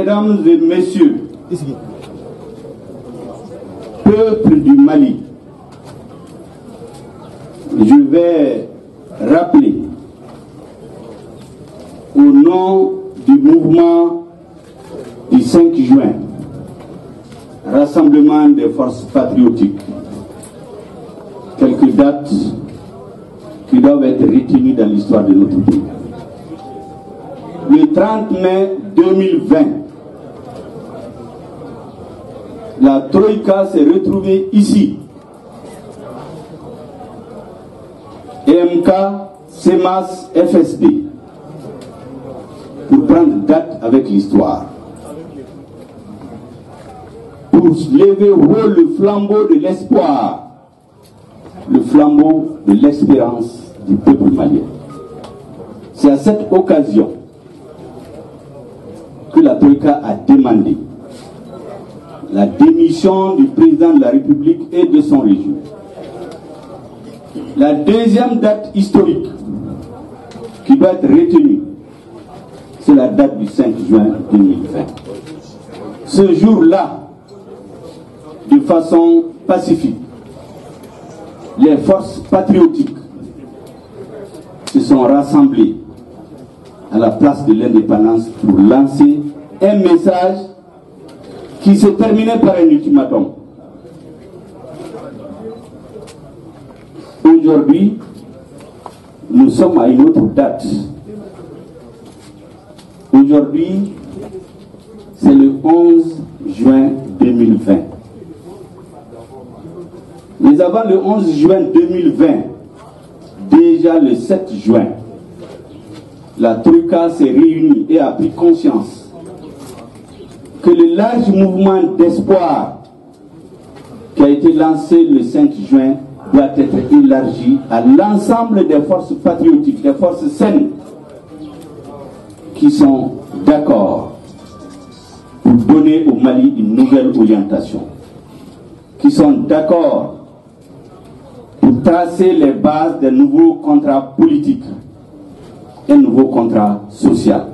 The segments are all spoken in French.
Mesdames et messieurs, peuple du Mali, je vais rappeler au nom du mouvement du 5 juin, Rassemblement des forces patriotiques, quelques dates qui doivent être retenues dans l'histoire de notre pays. Le 30 mai 2020, la Troïka s'est retrouvée ici. EMK, CEMAS, FSD, pour prendre date avec l'histoire. Pour lever haut le flambeau de l'espoir, le flambeau de l'espérance du peuple malien. C'est à cette occasion que la Troïka a demandé la démission du président de la République et de son régime. La deuxième date historique qui doit être retenue, c'est la date du 5 juin 2020. Ce jour-là, de façon pacifique, les forces patriotiques se sont rassemblées à la place de l'indépendance pour lancer un message qui se terminait par un ultimatum. Aujourd'hui, nous sommes à une autre date. Aujourd'hui, c'est le 11 juin 2020. Mais avant le 11 juin 2020, déjà le 7 juin, la Troïka s'est réunie et a pris conscience que le large mouvement d'espoir qui a été lancé le 5 juin doit être élargi à l'ensemble des forces patriotiques, des forces saines qui sont d'accord pour donner au Mali une nouvelle orientation, qui sont d'accord pour tracer les bases d'un nouveau contrat politique, un nouveau contrat social.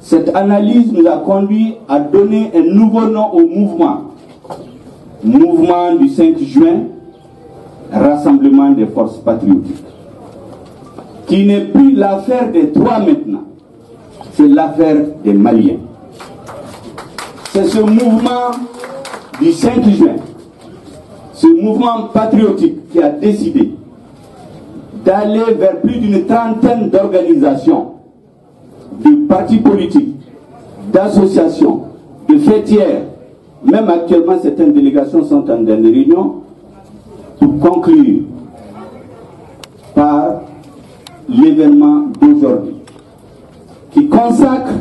Cette analyse nous a conduit à donner un nouveau nom au mouvement. Mouvement du 5 juin, Rassemblement des forces patriotiques, qui n'est plus l'affaire des trois maintenant, c'est l'affaire des Maliens. C'est ce mouvement du 5 juin, ce mouvement patriotique qui a décidé d'aller vers plus d'une trentaine d'organisations, de partis politiques, d'associations, de fêtières. Même actuellement, certaines délégations sont en des réunions pour conclure par l'événement d'aujourd'hui, qui consacre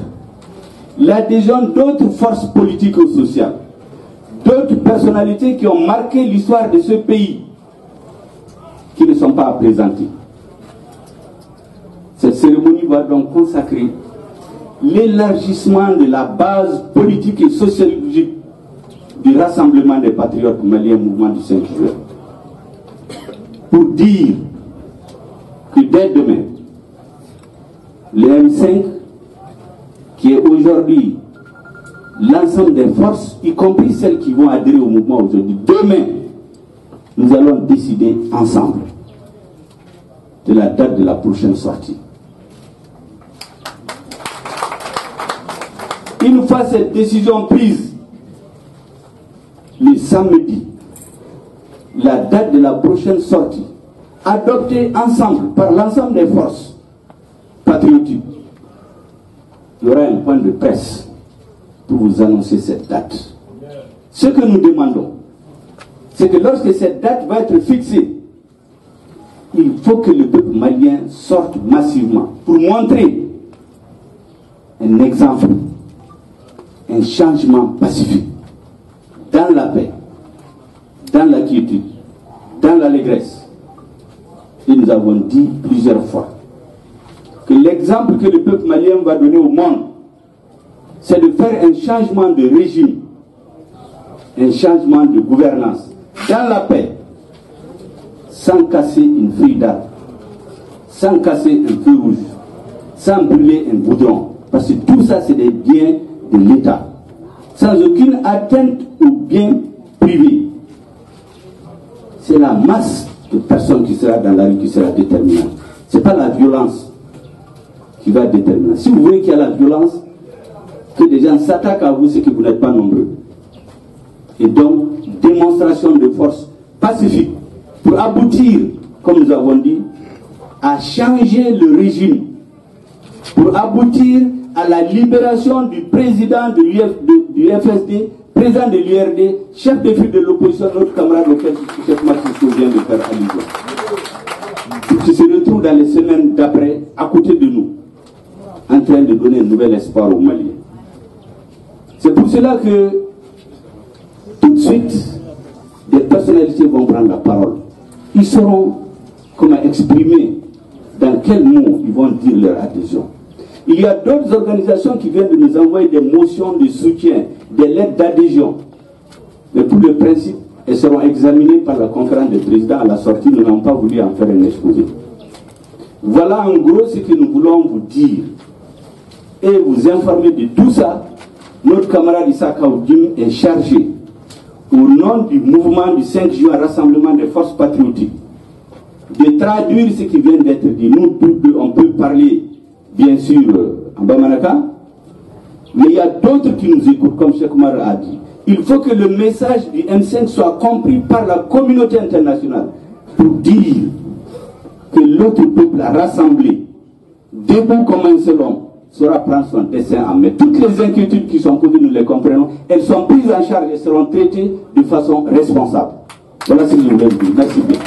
l'adhésion d'autres forces politiques ou sociales, d'autres personnalités qui ont marqué l'histoire de ce pays, qui ne sont pas à présenter. Cette cérémonie va donc consacrer l'élargissement de la base politique et sociologique du Rassemblement des patriotes maliens, mouvement du 5 juin. Pour dire que dès demain, le M5, qui est aujourd'hui l'ensemble des forces, y compris celles qui vont adhérer au mouvement aujourd'hui, demain, nous allons décider ensemble de la date de la prochaine sortie. Une fois cette décision prise, le samedi, la date de la prochaine sortie, adoptée ensemble par l'ensemble des forces patriotiques, il y aura un point de presse pour vous annoncer cette date. Ce que nous demandons, c'est que lorsque cette date va être fixée, il faut que le peuple malien sorte massivement pour montrer un exemple, un changement pacifique, dans la paix, dans la quiétude, dans l'allégresse. Et nous avons dit plusieurs fois que l'exemple que le peuple malien va donner au monde, c'est de faire un changement de régime, un changement de gouvernance, dans la paix, sans casser une feuille d'arbre, sans casser un feu rouge, sans brûler un goudron. Parce que tout ça, c'est des biens de l'État, sans aucune atteinte aux biens privés. C'est la masse de personnes qui sera dans la rue qui sera déterminante. Ce n'est pas la violence qui va déterminer. Si vous voyez qu'il y a la violence, que des gens s'attaquent à vous, c'est que vous n'êtes pas nombreux. Et donc, démonstration de force pacifique pour aboutir, comme nous avons dit, à changer le régime, pour aboutir à la libération du président du FSD, président de l'URD, chef de file de l'opposition, notre camarade auquel Chef Matisco vient de faire allusion, qui se retrouve dans les semaines d'après, à côté de nous, en train de donner un nouvel espoir aux Maliens. C'est pour cela que, tout de suite, des personnalités vont prendre la parole. Ils sauront comment exprimer, dans quels mots ils vont dire leur adhésion. Il y a d'autres organisations qui viennent de nous envoyer des motions de soutien, des lettres d'adhésion. Mais pour le principe, elles seront examinées par la conférence des présidents à la sortie. Nous n'avons pas voulu en faire un exposé. Voilà en gros ce que nous voulons vous dire et vous informer de tout ça. Notre camarade Issa Kaoudim est chargé, au nom du mouvement du 5 juin, Rassemblement des forces patriotiques, de traduire ce qui vient d'être dit. Nous, on peut parler, bien sûr, en Bamanaka, mais il y a d'autres qui nous écoutent, comme Cheikh Omar a dit. Il faut que le message du M5 soit compris par la communauté internationale pour dire que l'autre peuple a rassemblé, debout comme un seul homme, saura prendre son destin en main. Toutes les inquiétudes qui sont posées, nous les comprenons, elles sont prises en charge et seront traitées de façon responsable. Voilà ce que je voulais dire. Merci bien.